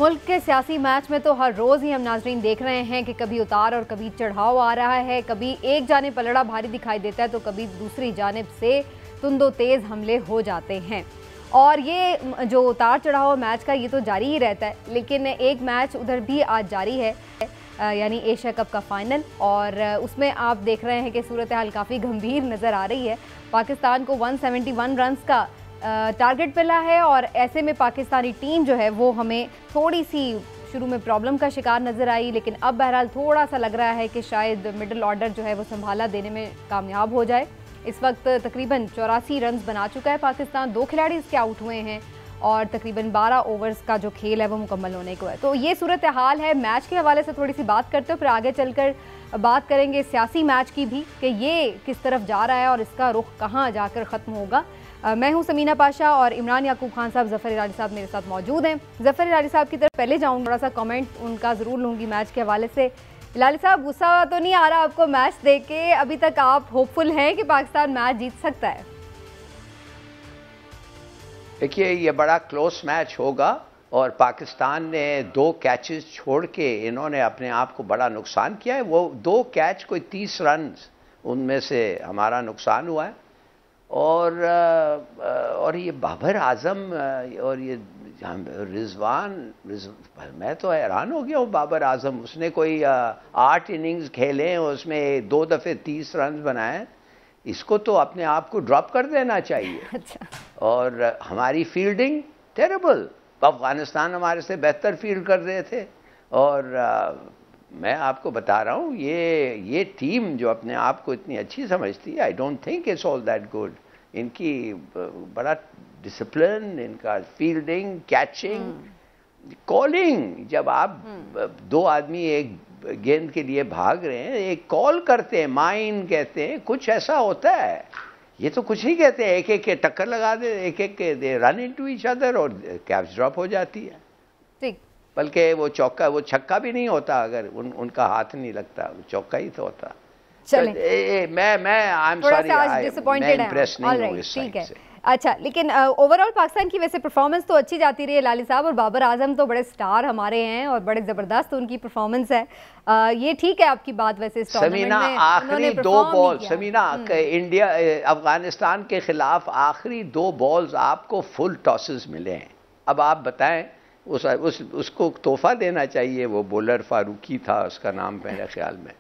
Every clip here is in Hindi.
मुल्क के सियासी मैच में तो हर रोज़ ही हम नाजरीन देख रहे हैं कि कभी उतार और कभी चढ़ाव आ रहा है। कभी एक जानिब पलड़ा भारी दिखाई देता है तो कभी दूसरी जानिब से तुंदो तेज़ हमले हो जाते हैं। और ये जो उतार चढ़ाव मैच का ये तो जारी ही रहता है, लेकिन एक मैच उधर भी आज जारी है, यानी एशिया कप का फाइनल। और उसमें आप देख रहे हैं कि सूरत हाल काफ़ी गंभीर नज़र आ रही है। पाकिस्तान को 171 रन्स का टारगेट मिला है और ऐसे में पाकिस्तानी टीम जो है वो हमें थोड़ी सी शुरू में प्रॉब्लम का शिकार नज़र आई, लेकिन अब बहरहाल थोड़ा सा लग रहा है कि शायद मिडिल ऑर्डर जो है वो संभाला देने में कामयाब हो जाए। इस वक्त तकरीबन 84 रन्स बना चुका है पाकिस्तान, 2 खिलाड़ी इसके आउट हुए हैं और तकरीबन 12 ओवर्स का जो खेल है वो मुकम्मल होने को है। तो ये सूरत हाल है। मैच के हवाले से थोड़ी सी बात करते हो, फिर आगे चलकर बात करेंगे सियासी मैच की भी कि ये किस तरफ जा रहा है और इसका रुख कहाँ जाकर ख़त्म होगा। मैं हूं समीना पाशा और इमरान याकूब खान साहब, ज़फ़र इरानी साहब मेरे साथ मौजूद हैं। ज़फ़र इरानी साहब की तरफ पहले जाऊँगी, थोड़ा सा कमेंट उनका ज़रूर लूँगी मैच के हवाले से। इलाली साहब, गुस्सा तो नहीं आ रहा आपको मैच देख के? अभी तक आप होपफुल हैं कि पाकिस्तान मैच जीत सकता है? देखिए, ये बड़ा क्लोज मैच होगा और पाकिस्तान ने 2 कैचेस छोड़ के इन्होंने अपने आप को बड़ा नुकसान किया है। वो 2 कैच कोई 30 रन उनमें से हमारा नुकसान हुआ है। और ये बाबर आजम और ये रिजवान, मैं तो हैरान हो गया हूँ। बाबर आजम, उसने कोई 8 इनिंग्स खेले, उसमें 2 दफ़े 30 रन बनाए। इसको तो अपने आप को ड्रॉप कर देना चाहिए। अच्छा। और हमारी फील्डिंग टेरेबल, अफगानिस्तान हमारे से बेहतर फील्ड कर रहे थे। और मैं आपको बता रहा हूँ, ये टीम जो अपने आप को इतनी अच्छी समझती है, I don't think it's all that good. इनकी बड़ा डिसिप्लिन, इनका फील्डिंग, कैचिंग, कॉलिंग। जब आप 2 आदमी एक गेंद के लिए भाग रहे हैं, एक कॉल करते हैं, माइन कहते हैं, कुछ ऐसा होता है। ये तो कुछ नहीं कहते, एक एक के टक्कर लगा दे, एक एक के they run into each other और कैच ड्रॉप हो जाती है। ठीक। बल्कि वो चौका, वो छक्का भी नहीं होता अगर उनका हाथ नहीं लगता, वो चौका ही तो होता। चले, मैं आई एम सॉरी, मैं इम्प्रेस नहीं हूँ इस ठीक है। से। अच्छा, लेकिन ओवरऑल पाकिस्तान की वैसे परफॉर्मेंस तो अच्छी जाती रही है लाली साहब, और बाबर आजम तो बड़े स्टार हमारे हैं और बड़े ज़बरदस्त उनकी परफॉर्मेंस है। ये ठीक है आपकी बात। वैसे समीना, आखिरी 2 बॉल, समीना, इंडिया अफगानिस्तान के खिलाफ आखिरी 2 बॉल्स आपको फुल टॉसेस मिले हैं। अब आप बताएं, उसको तोहफा देना चाहिए। वो बॉलर फारूकी था उसका नाम मेरे ख्याल में।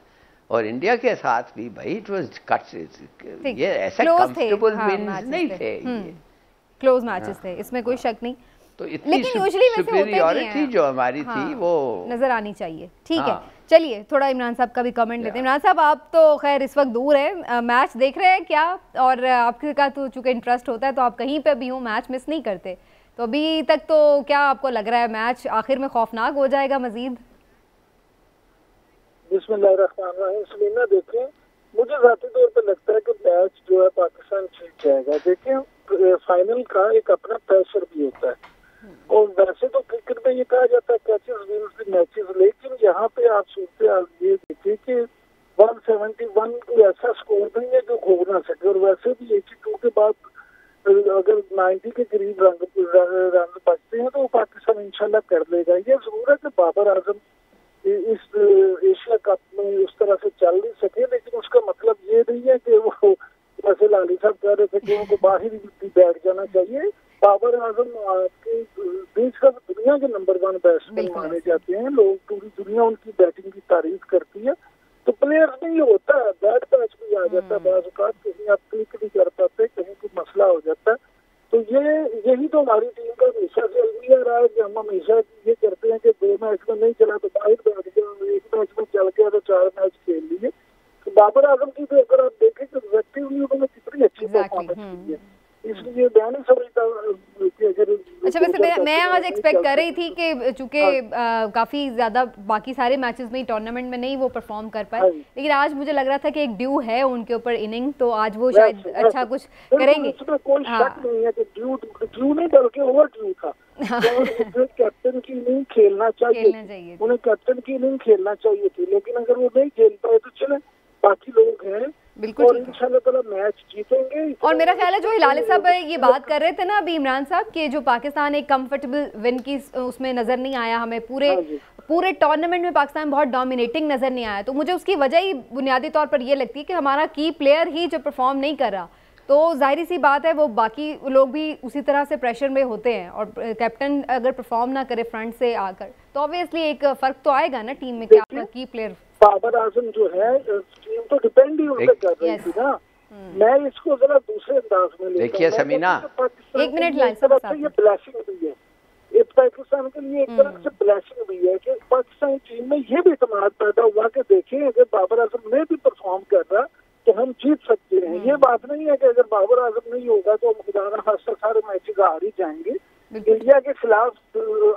और इंडिया के साथ भी भाई इट वाज कट्स, ये ऐसे कंफर्टेबल विन्स नहीं थे, ये क्लोज मैचेस थे, इसमें कोई शक नहीं। तो इतनी सुपीरियरिटी जो हमारी थी वो नजर आनी चाहिए। ठीक है, चलिए थोड़ा इमरान साहब का भी कमेंट लेते हैं। इमरान साहब, आप तो खैर इस वक्त दूर हैं, मैच देख रहे हैं क्या? और आपके का तो चूंकि इंटरेस्ट होता है तो आप कहीं पे भी हो, मैच मिस नहीं करते। तो अभी तक तो क्या आपको लग रहा है मैच आखिर में खौफनाक हो जाएगा मजीद? बिस्मिल्लाहिर्रहमानिर्रहीम। सलीना, देखें, मुझे ज़ाती तौर पर लगता है कि मैच जो है पाकिस्तान जीत जाएगा। देखें, फाइनल का एक अपना प्रेशर भी होता है और वैसे तो क्रिकेट में ये कहा जाता है कैचेस विन्स द मैचेस, लेकिन यहाँ पे आप सूरत ये देखिए कि 171 कोई ऐसा स्कोर नहीं है जो खो ना सके। और वैसे भी 82 के बाद अगर 90 के करीब रन बचते हैं तो पाकिस्तान इंशाल्लाह कर लेगा। ये जरूर है कि बाबर आजम इस एशिया कप में उस तरह से चल नहीं सके, लेकिन उसका मतलब ये नहीं है कि वो, जैसे लाली साहब कह रहे थे, कि उनको बाहर ही बैठ जाना चाहिए। बाबर आजम के देश का दुनिया के नंबर 1 बैट्समैन माने जाते हैं। लोग, पूरी दुनिया उनकी बैटिंग की तारीफ करती है। तो प्लेयर्स में ये होता है, बैट पैच भी आ जाता है, बाज़ औक़ात कहीं आप क्लिक नहीं कर पाते, कहीं कोई मसला हो जाता है। तो यही तो हमारी टीम का हमेशा से अलविया रहा है कि हम हमेशा ये करते हैं कि 2 मैच में नहीं चला तो बाहर बैठ गया, 1 मैच में चल गया तो 4 मैच खेल लिए। तो बाबर आजम की तो अगर आप देखें तो एक्टिवली उन्होंने कितनी अच्छी परफॉर्मेंस की है, इसलिए मैं नहीं समझता कि अगर। अच्छा, वैसे मैं आज एक्सपेक्ट कर रही थी कि चूंकि काफ़ी ज़्यादा बाकी सारे मैचेस में टूर्नामेंट में नहीं वो परफॉर्म कर पाए, लेकिन आज मुझे लग रहा था कि एक ड्यू है उनके ऊपर इनिंग, तो आज वो शायद अच्छा कुछ करेंगे। इसमें कोई शक नहीं है कि ड्यू नहीं बल्कि ओवर ड्यू था। तो कैप्टन की इनिंग खेलना चाहिए, उन्हें कैप्टन की इनिंग खेलना चाहिए थी, लेकिन अगर वो नहीं खेल पाए तो चले, बाकी लोग हैं बिल्कुल और इंशाल्लाह ताला मैच जीतेंगे। और मेरा ख्याल है जो हिलाली साहब ये बात कर रहे थे ना अभी इमरान साहब कि जो पाकिस्तान एक कंफर्टेबल विन की उसमें नजर नहीं आया हमें, पूरे टूर्नामेंट में पाकिस्तान बहुत डोमिनेटिंग नजर नहीं आया, तो मुझे उसकी वजह ही बुनियादी तौर पर ये लगती है कि हमारा की प्लेयर ही जो परफॉर्म नहीं कर रहा, तो जाहिर सी बात है वो बाकी लोग भी उसी तरह से प्रेशर में होते हैं और कैप्टन अगर परफॉर्म ना करे फ्रंट से आकर तो ऑब्वियसली एक फ़र्क तो आएगा ना टीम में कि आपका की प्लेयर। बाबर आजम जो है टीम तो डिपेंड ही उन पर कर रही थी ना। मैं इसको जरा दूसरे अंदाज में लेता हूं। देखिए समीना, एक मिनट ये ब्लेसिंग भी है, ये पाकिस्तान के लिए एक तरह से ब्लेसिंग भी है कि पाकिस्तानी टीम में ये भी इत्मीनान पैदा हुआ कि देखें अगर बाबर आजम में भी परफॉर्म कर रहा तो हम जीत सकते हैं। ये बात नहीं है कि अगर बाबर आजम नहीं होगा तो हम खुदा ना खास्ता सारे मैचेस हार ही जाएंगे। इंडिया के खिलाफ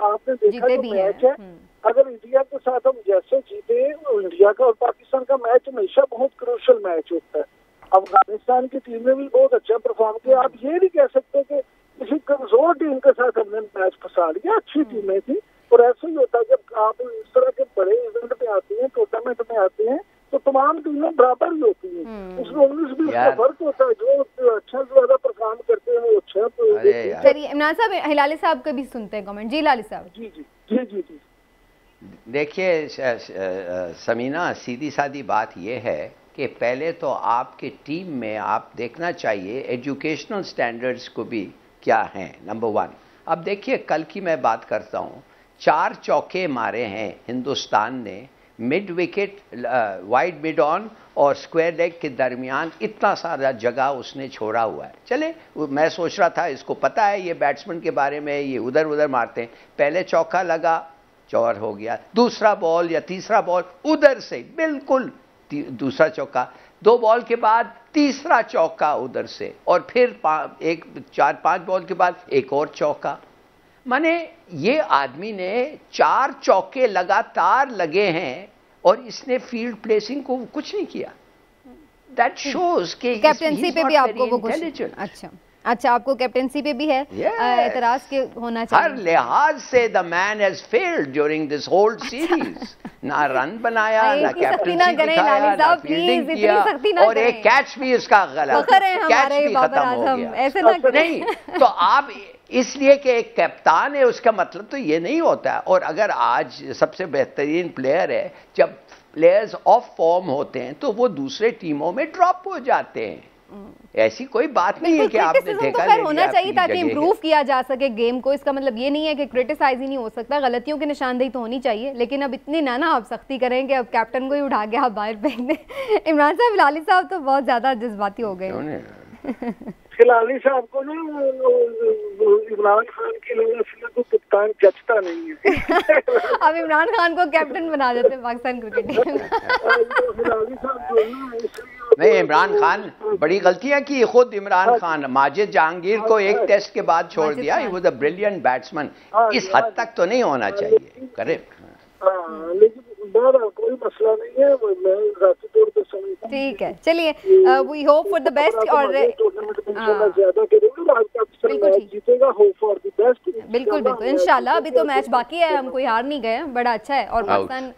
आपने देखा जो मैच है, अगर इंडिया के साथ हम जैसे जीते, इंडिया का और पाकिस्तान का मैच हमेशा बहुत क्रूशल मैच होता है। अफगानिस्तान की टीम ने भी बहुत अच्छा परफॉर्म किया। आप ये नहीं कह सकते कि किसी कमजोर टीम के साथ हमने मैच फंसा लिया, अच्छी टीमें थी। और ऐसा ही होता है जब आप इस तरह के बड़े इवेंट में आते हैं, टूर्नामेंट में आते हैं, तो तमाम टीमें बराबर ही होती हैं। उसमें 19-20 का फर्क होता है, जो अच्छा ज्यादा परफॉर्म करते हैं वो अच्छा। चलिए इमरान साहब, हिलाली साहब का भी सुनते हैं कमेंट। जी हिलाली साहब। जी जी जी जी जी देखिए समीना, सीधी सादी बात यह है कि पहले तो आपके टीम में आप देखना चाहिए एजुकेशनल स्टैंडर्ड्स को भी क्या हैं, नंबर 1। अब देखिए कल की मैं बात करता हूँ, 4 चौके मारे हैं हिंदुस्तान ने, mid wicket, wide mid on और स्क्वायर लेग के दरमियान इतना सारा जगह उसने छोड़ा हुआ है। चले, मैं सोच रहा था इसको पता है ये बैट्समैन के बारे में, ये उधर उधर मारते हैं। पहले चौका लगा, चौर हो गया, दूसरा बॉल या तीसरा बॉल उधर से बिल्कुल दूसरा चौका, 2 बॉल के बाद तीसरा चौका उधर से, और फिर 4-5 बॉल के बाद एक और चौका। माने ये आदमी ने 4 चौके लगातार लगे हैं और इसने फील्ड प्लेसिंग को कुछ नहीं किया। दैट शोज के कैप्टनसी पे भी आपको वो कुछ अच्छा आपको कैप्टनसी पे भी है एतराज के होना चाहिए। हर लिहाज से the man has failed during this whole series. ना रन बनाया, ना कैप्टनसी दिखाया, ना फील्डिंग किया, और एक कैच भी इसका गलत, कैच भी खत्म हो गया। ऐसे ना नहीं तो आप इसलिए कि एक कप्तान है उसका मतलब तो ये नहीं होता है। और अगर आज सबसे बेहतरीन प्लेयर है, जब प्लेयर्स ऑफ फॉर्म होते हैं तो वो दूसरे टीमों में ड्रॉप हो जाते हैं। ऐसी कोई बात नहीं है कि आपने ठेका ले लिया, होना चाहिए ताकि इम्प्रूव किया जा सके गेम को। इसका मतलब ये नहीं है कि क्रिटिसाइज ही नहीं हो सकता, गलतियों की निशानदेही तो होनी चाहिए, लेकिन अब इतनी ना आप सख्ती करें कि अब कैप्टन को ही उठा के आप बाहर फेंक दें। इमरान साहब, हिलाली साहब तो बहुत ज्यादा जज्बाती हो गए। हिलाली साहब को ना इमरान खान की वजह से तो कप्तान जचता नहीं है। अब इमरान खान को कैप्टन बना देते हैं पाकिस्तान क्रिकेट टीम। हिलाली साहब जो है ना, नहीं, इमरान खान बड़ी गलतियां की खुद इमरान खान। माजिद जहांगीर को एक टेस्ट के बाद छोड़ दिया, he was a brilliant batsman. इस हद तक तो नहीं होना चाहिए, करेक्ट। लेकिन कोई मसला नहीं है, मैं ज़ाती तौर पे समझता हूं। ठीक है, चलिए we hope for the best. और ज्यादा करेंगे, जीतेगा, होप फॉर द बेस्ट। बिल्कुल बिल्कुल, इंशाल्लाह। अभी तो मैच बाकी है, हम कोई हार नहीं गए, बड़ा अच्छा है। और पाकिस्तान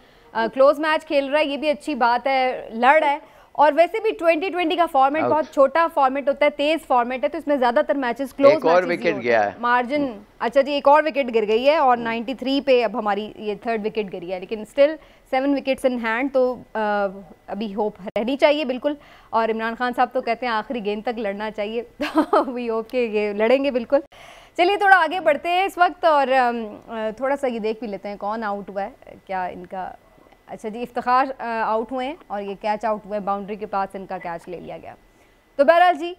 क्लोज मैच खेल रहा है, ये भी अच्छी बात है, लड़ है। और वैसे भी 2020 का फॉर्मेट बहुत छोटा फॉर्मेट होता है, तेज फॉर्मेट है, तो इसमें ज्यादातर मैचेस क्लोज एक और विकेट गया है मार्जिन। अच्छा जी, एक और विकेट गिर गई है और 93 पे अब हमारी ये 3rd विकेट गिरी है, लेकिन स्टिल 7 विकेट्स इन हैंड, तो अभी होप रहनी चाहिए बिल्कुल। और इमरान खान साहब तो कहते हैं आखिरी गेंद तक लड़ना चाहिए, तो वी होप के ये लड़ेंगे बिल्कुल। चलिए थोड़ा आगे बढ़ते हैं इस वक्त और थोड़ा सा ये देख भी लेते हैं कौन आउट हुआ है, क्या इनका। अच्छा जी, इफ्तिखार आउट हुए हैं और ये कैच आउट हुए हैं, बाउंड्री के पास इनका कैच ले लिया गया। तो बहरहाल जी,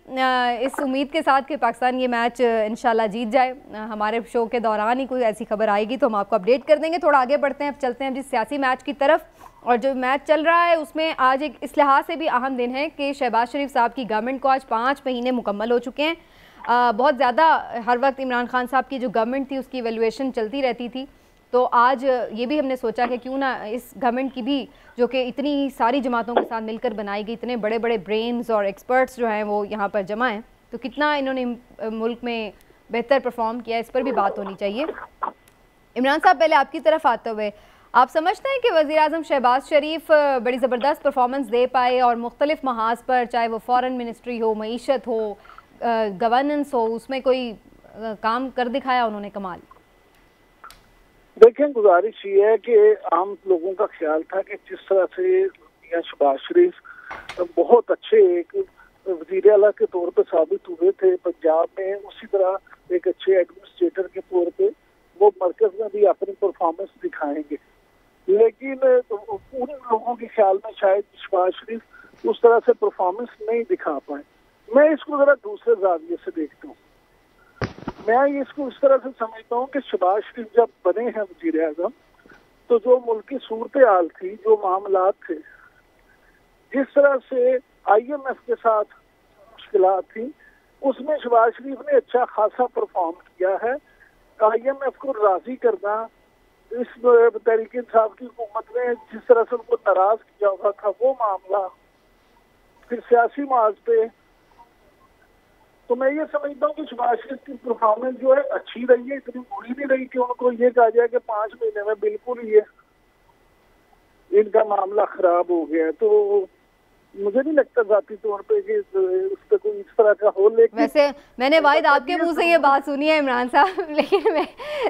इस उम्मीद के साथ कि पाकिस्तान ये मैच इंशाल्लाह जीत जाए, हमारे शो के दौरान ही कोई ऐसी खबर आएगी तो हम आपको अपडेट कर देंगे। थोड़ा आगे बढ़ते हैं, अब चलते हैं जिस सियासी मैच की तरफ। और जो मैच चल रहा है उसमें आज एक इस लिहाज से भी अहम दिन है कि शहबाज शरीफ साहब की गवर्नमेंट को आज 5 महीने मुकम्मल हो चुके हैं। बहुत ज़्यादा हर वक्त इमरान खान साहब की जो गवर्नमेंट थी उसकी वैल्यूएशन चलती रहती थी, तो आज ये भी हमने सोचा कि क्यों ना इस गवर्नमेंट की भी, जो कि इतनी सारी जमातों के साथ मिलकर बनाई गई, इतने बड़े बड़े ब्रेन्स और एक्सपर्ट्स जो हैं वो यहाँ पर जमा हैं, तो कितना इन्होंने मुल्क में बेहतर परफॉर्म किया, इस पर भी बात होनी चाहिए। इमरान साहब, पहले आपकी तरफ आते हुए आप समझते हैं कि वज़ीर आज़म शहबाज शरीफ बड़ी ज़बरदस्त परफॉर्मेंस दे पाए और मुख्तलिफ महाज पर, चाहे वो फॉरेन मिनिस्ट्री हो, मईशत हो, गवर्नेंस हो, उसमें कोई काम कर दिखाया उन्होंने कमाल? देखें, गुजारिश ये है कि आम लोगों का ख्याल था कि जिस तरह से मियां शहबाज शरीफ बहुत अच्छे एक वज़ीर आला के तौर पे साबित हुए थे पंजाब में, उसी तरह एक अच्छे एडमिनिस्ट्रेटर के तौर पे वो मरकज में भी अपनी परफॉर्मेंस दिखाएंगे। लेकिन उन लोगों के ख्याल में शायद शहबाज शरीफ उस तरह से परफॉर्मेंस नहीं दिखा पाए। मैं इसको जरा दूसरे जाविये से देखता हूँ। मैं इसको इस तरह से समझता हूँ कि शहबाज शरीफ जब बने हैं वज़ीर आज़म, तो जो मुल्क की सूरत हाल थी, जो मामलात थे, जिस तरह से IMF के साथ मुश्किलात थी, उसमें शहबाज शरीफ ने अच्छा खासा परफॉर्म किया है। IMF को राजी करना, इस तहरीक इंसाफ की हुकूमत ने जिस तरह से उनको नाराज किया हुआ था वो मामला, फिर सियासी मार्ज पे, तो मैं ये समझता हूँ कि शहबाज शरीफ की परफॉर्मेंस जो है अच्छी रही है, इतनी बुरी नहीं रही कि उनको ये कहा जाए कि 5 महीने में बिल्कुल ही इनका मामला खराब हो गया। तो मुझे नहीं लगता जाती तौर पे कि उस पर कोई इस तरह का हो। लेकिन वैसे मैंने वाहिद आपके मुंह से ये बात सुनी है इमरान साहब, लेकिन मैं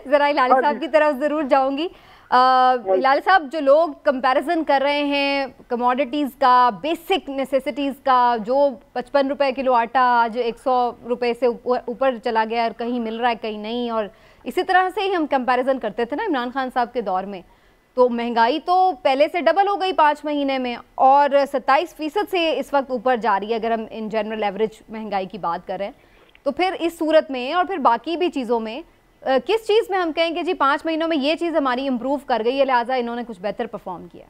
जरा इलाली साहब की तरफ जरूर जाऊंगी। इलाली साहब, जो लोग कंपैरिजन कर रहे हैं कमोडिटीज़ का, बेसिक नेसेसिटीज़ का, जो 55 रुपए किलो आटा आज 100 रुपए से ऊपर चला गया और कहीं मिल रहा है कहीं नहीं, और इसी तरह से ही हम कंपैरिजन करते थे ना इमरान खान साहब के दौर में, तो महंगाई तो पहले से डबल हो गई 5 महीने में और 27% से इस वक्त ऊपर जा रही है अगर हम इन जनरल एवरेज महंगाई की बात करें। तो फिर इस सूरत में और फिर बाकी भी चीज़ों में किस चीज़ में हम कहेंगे जी 5 महीनों में ये चीज़ हमारी इम्प्रूव कर गई है, लिहाजा इन्होंने कुछ बेहतर परफॉर्म किया?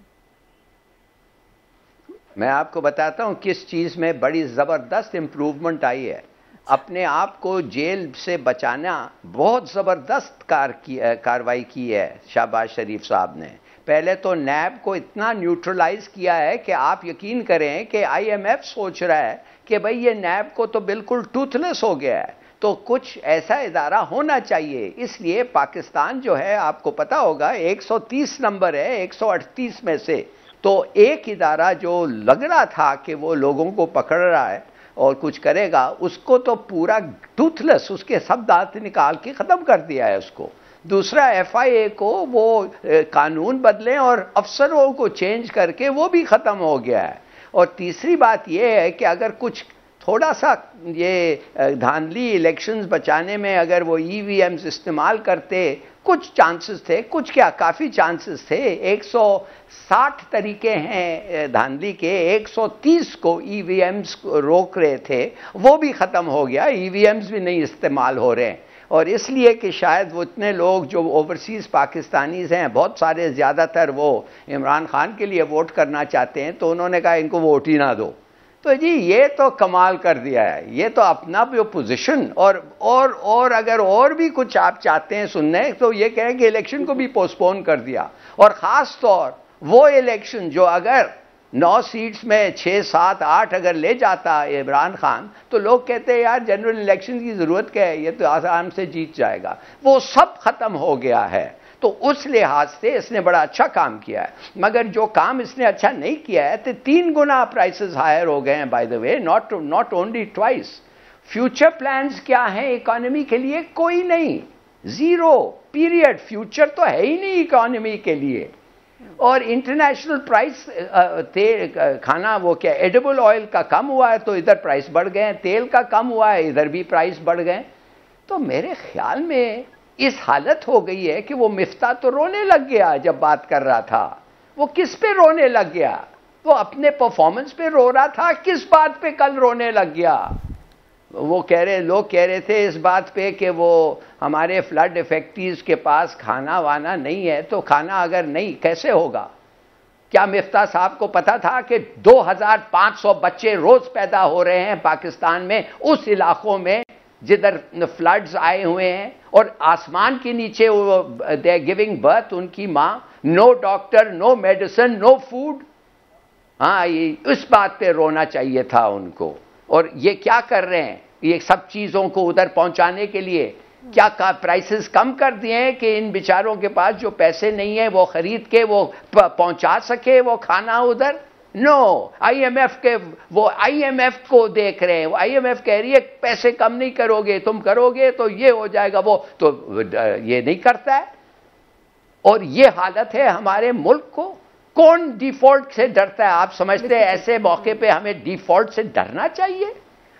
मैं आपको बताता हूँ किस चीज़ में बड़ी ज़बरदस्त इम्प्रूवमेंट आई है। अपने आप को जेल से बचाना बहुत ज़बरदस्त कार्रवाई की है शहबाज शरीफ साहब ने। पहले तो नैब को इतना न्यूट्रलाइज किया है कि आप यकीन करें कि IMF सोच रहा है कि भाई ये नैब को तो बिल्कुल टूथलेस हो गया है, तो कुछ ऐसा इदारा होना चाहिए। इसलिए पाकिस्तान जो है, आपको पता होगा 130 नंबर है 138 में से, तो एक इदारा जो लग रहा था कि वो लोगों को पकड़ रहा है और कुछ करेगा, उसको तो पूरा टूथलेस, उसके सब दांत निकाल के ख़त्म कर दिया है उसको। दूसरा FIA को वो कानून बदलें और अफसरों को चेंज करके वो भी ख़त्म हो गया है। और तीसरी बात ये है कि अगर कुछ थोड़ा सा ये धांधली इलेक्शंस बचाने में अगर वो EVMs इस्तेमाल करते, कुछ चांसेस थे, कुछ क्या काफ़ी चांसेस थे। 160 तरीके हैं धांधली के, 130 को EVMs रोक रहे थे, वो भी ख़त्म हो गया, EVMs भी नहीं इस्तेमाल हो रहे हैं। और इसलिए कि शायद वो इतने लोग जो ओवरसीज़ पाकिस्तानीज़ हैं, बहुत सारे, ज़्यादातर वो इमरान खान के लिए वोट करना चाहते हैं, तो उन्होंने कहा इनको वोट ही ना दो। तो जी ये तो कमाल कर दिया है, ये तो अपना भी पोजीशन। और अगर और भी कुछ आप चाहते हैं सुनने, तो ये कहें कि इलेक्शन को भी पोस्टपोन कर दिया। और ख़ास तौर वो इलेक्शन जो अगर 9 सीट्स में 6, 7, 8 अगर ले जाता इमरान खान, तो लोग कहते हैं यार जनरल इलेक्शन की ज़रूरत क्या है, ये तो आसाम से जीत जाएगा। वो सब ख़त्म हो गया है। तो उस लिहाज से इसने बड़ा अच्छा काम किया है। मगर जो काम इसने अच्छा नहीं किया है, तो 3 गुना प्राइसेस हायर हो गए हैं, by the way, not only twice. Future plans क्या हैं इकोनॉमी के लिए? कोई नहीं, ज़ीरो, पीरियड। फ्यूचर तो है ही नहीं इकोनॉमी के लिए। और इंटरनेशनल प्राइस खाना वो क्या एडिबल ऑयल का कम हुआ है तो इधर प्राइस बढ़ गए, तेल का कम हुआ है इधर भी प्राइस बढ़ गए। तो मेरे ख्याल में इस हालत हो गई है कि वो मिफ्ता तो रोने लग गया जब बात कर रहा था। वो किस पे रोने लग गया? वो अपने परफॉर्मेंस पे रो रहा था, किस बात पे कल रोने लग गया? वो लोग कह रहे थे इस बात पे कि वो हमारे फ्लड इफेक्टीज के पास खाना वाना नहीं है, तो खाना अगर नहीं कैसे होगा? क्या मिफ्ता साहब को पता था कि 2500 बच्चे रोज पैदा हो रहे हैं पाकिस्तान में, उस इलाकों में जिधर फ्लड्स आए हुए हैं, और आसमान के नीचे दे आर गिविंग बर्थ, उनकी माँ, no doctor, no medicine, no food. हाँ, इस बात पे रोना चाहिए था उनको। और ये क्या कर रहे हैं? ये सब चीज़ों को उधर पहुंचाने के लिए क्या प्राइसेस कम कर दिए हैं कि इन बेचारों के पास जो पैसे नहीं है वो खरीद के वो पहुंचा सके वो खाना उधर? नो, आईएमएफ के वो आईएमएफ को देख रहे हैं, वो आईएमएफ कह रही है पैसे कम नहीं करोगे, तुम करोगे तो ये हो जाएगा, वो तो ये नहीं करता है। और ये हालत है हमारे मुल्क को। कौन डिफॉल्ट से डरता है? आप समझते हैं ऐसे मौके पे हमें डिफॉल्ट से डरना चाहिए?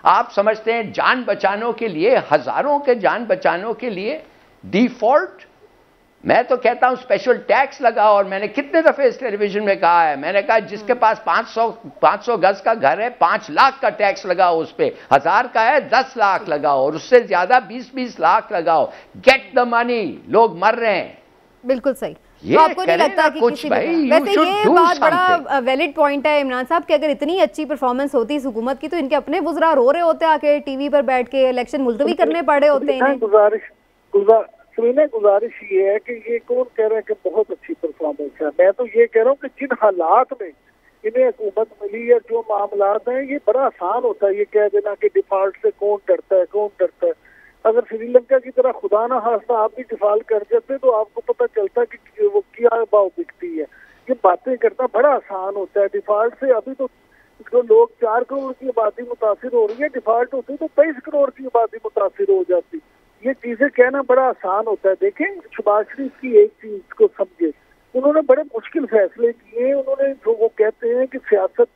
आप समझते हैं जान बचाने के लिए, हजारों के जान बचाने के लिए डिफॉल्ट? मैं तो कहता हूं स्पेशल टैक्स लगाओ। और मैंने कितने दफे इस टेलीविजन में कहा है, मैंने कहा जिसके पास 500 गज का घर है 5 लाख का टैक्स लगाओ, उस पे 1000 का है 10 लाख लगाओ, और उससे ज्यादा 20-20 लाख लगाओ। Get the money. लोग मर रहे हैं। बिल्कुल सही। तो आपको नहीं लगता कि किसी वैसे ये बात बड़ा वैलिड पॉइंट है इमरान साहब कि अगर इतनी अच्छी परफॉर्मेंस होती इस हुकूमत की तो इनके अपने वुज़रा रो रहे होते आके टीवी पर बैठ के, इलेक्शन मुलतवी करने पड़े होते हैं। गुजारिश ये है कि ये कौन कह रहा है कि बहुत अच्छी परफॉर्मेंस है? मैं तो ये कह रहा हूँ कि जिन हालात में इन्हें हुकूमत मिली है, जो मामलात हैं, ये बड़ा आसान होता है ये कह देना कि डिफॉल्ट से कौन डरता है, कौन डरता है। अगर श्रीलंका की तरह खुदा ना खास्ता आप भी डिफॉल्ट कर जाते तो आपको पता चलता कि वो क्या भाव बिकती है। ये बातें करना बड़ा आसान होता है। डिफॉल्ट से अभी तो जो लोग 4 करोड़ की आबादी मुतासिर हो रही है, डिफॉल्ट होती तो 23 करोड़ की आबादी मुतासिर हो जाती। ये चीजें कहना बड़ा आसान होता है। देखें, शहबाज शरीफ की एक चीज को समझे, उन्होंने बड़े मुश्किल फैसले किए। उन्होंने जो वो कहते हैं कि सियासत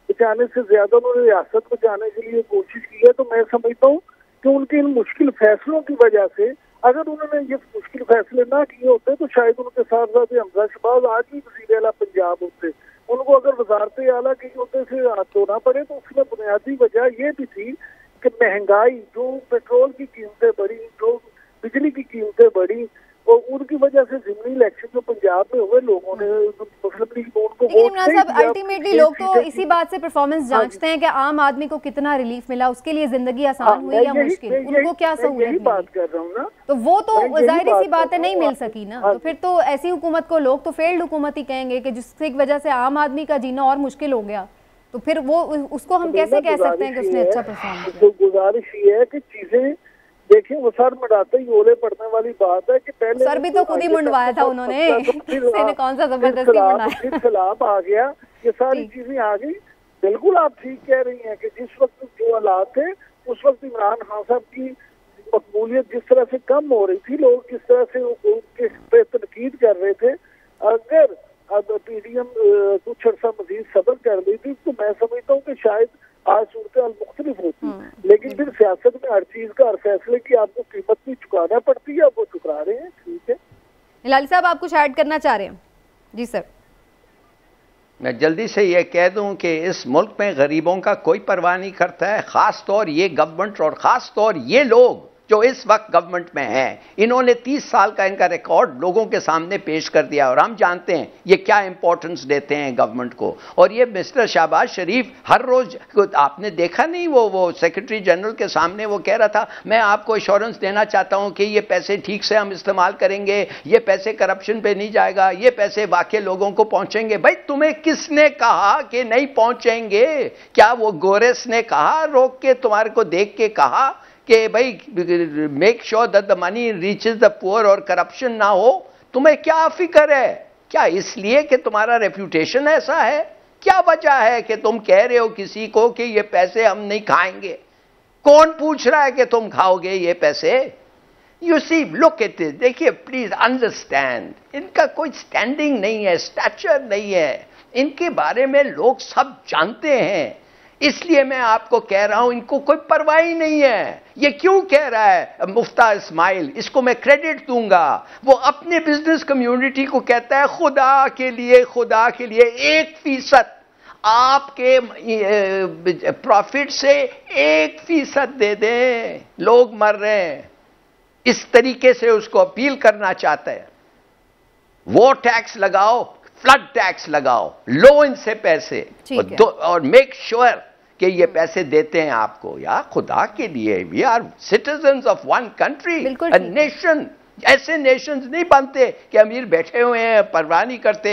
बचाने से ज्यादा उन्होंने रियासत बचाने के लिए कोशिश की है। तो मैं समझता हूँ कि उनके इन मुश्किल फैसलों की वजह से, अगर उन्होंने ये मुश्किल फैसले ना किए होते तो शायद उनके साथ साथ हमजा शहबाज आज भी वज़ीर आला पंजाब होते। उनको अगर वजारत आला के होते से हाथ धोना पड़े तो उसमें बुनियादी वजह ये भी थी कि महंगाई, जो पेट्रोल की कीमतें बढ़ी, जो बिजली की कीमतें बढ़ी, और उनकी वजह से ज़िमनी इलेक्शन जो पंजाब में हुए, लोगों ने मुस्लिम लीग को उनको वोट नहीं दिया। अल्टीमेटली लोग तो इसी बात से परफॉर्मेंस जांचते हैं कि आम आदमी को कितना रिलीफ मिला, उसके लिए जिंदगी आसान हुई या मुश्किल, उनको क्या सहूलियत मिली। बात कर रहा हूँ ना, तो वो तो जाहिर सी बात है नहीं मिल सकी ना। तो फिर तो ऐसी हुकूमत को लोग तो फेल्ड हुकूमत ही कहेंगे कि जिसकी वजह से आम आदमी का जीना और मुश्किल हो गया। तो फिर वो उसको हम कैसे कह सकते हैं कि उसने अच्छा परफॉर्म किया? तो गुजारिश ये है कि चीजें देखिए, वो सर मंडाते ही ओले पड़ने वाली बात है कि पहले सर भी तो खुद ही मंडवाया था उन्होंने, इसने कौन सा जबरदस्ती बनाया? खिलाफ आ गया, ये सारी चीजें आ गई। बिल्कुल आप ठीक कह रही हैं कि जिस वक्त जो हालात थे उस वक्त इमरान खान साहब की मकबूलियत जिस तरह से कम हो रही थी, लोग जिस तरह से उनके पे तनकीद कर रहे थे, अगर अब पीडीएम कुछ अर्सा मजीद सब्र कर ली थी तो मैं समझता हूँ कि शायद आज सूरत मुख्तलिफ होती। लेकिन फिर सियासत में हर चीज का, हर फैसले की आपको कीमत भी चुकाना पड़ती है। आप वो चुका रहे हैं, ठीक है। हिलाली साहब, आप कुछ ऐड करना चाह रहे हैं? जी सर। मैं जल्दी से ये कह दूं कि इस मुल्क में गरीबों का कोई परवाह नहीं करता है, खास तौर ये गवर्नमेंट और खास तौर ये लोग जो इस वक्त गवर्नमेंट में हैं। इन्होंने 30 साल का इनका रिकॉर्ड लोगों के सामने पेश कर दिया और हम जानते हैं ये क्या इंपॉर्टेंस देते हैं गवर्नमेंट को। और ये मिस्टर शहबाज शरीफ हर रोज, आपने देखा नहीं, वो सेक्रेटरी जनरल के सामने वो कह रहा था मैं आपको एश्योरेंस देना चाहता हूं कि ये पैसे ठीक से हम इस्तेमाल करेंगे, ये पैसे करप्शन पे नहीं जाएगा, ये पैसे वाकई लोगों को पहुंचेंगे। भाई तुम्हें किसने कहा कि नहीं पहुंचेंगे? क्या वो गोरेस ने कहा रोक के, तुम्हारे को देख के कहा कि भाई make sure that the money reaches the poor और करप्शन ना हो? तुम्हें क्या फिक्र है? क्या इसलिए कि तुम्हारा रेप्यूटेशन ऐसा है? क्या वजह है कि तुम कह रहे हो किसी को कि ये पैसे हम नहीं खाएंगे? कौन पूछ रहा है कि तुम खाओगे ये पैसे? You see, look at this. देखिए, प्लीज अंडरस्टैंड, इनका कोई स्टैंडिंग नहीं है, स्टैचर नहीं है। इनके बारे में लोग सब जानते हैं, इसलिए मैं आपको कह रहा हूं इनको कोई परवाह ही नहीं है। ये क्यों कह रहा है मुफ्ता इस्माइल, इसको मैं क्रेडिट दूंगा। वो अपने बिजनेस कम्युनिटी को कहता है खुदा के लिए 1% आपके प्रॉफिट से 1% दे दें, लोग मर रहे हैं। इस तरीके से उसको अपील करना चाहता है। वो टैक्स लगाओ, फ्लड टैक्स लगाओ, लो इनसे पैसे और मेक श्योर कि ये पैसे देते हैं आपको। यार खुदा के लिए, we are citizens of one country, a nation. ऐसे नेशंस नहीं बनते कि अमीर बैठे हुए हैं, परवाह नहीं करते।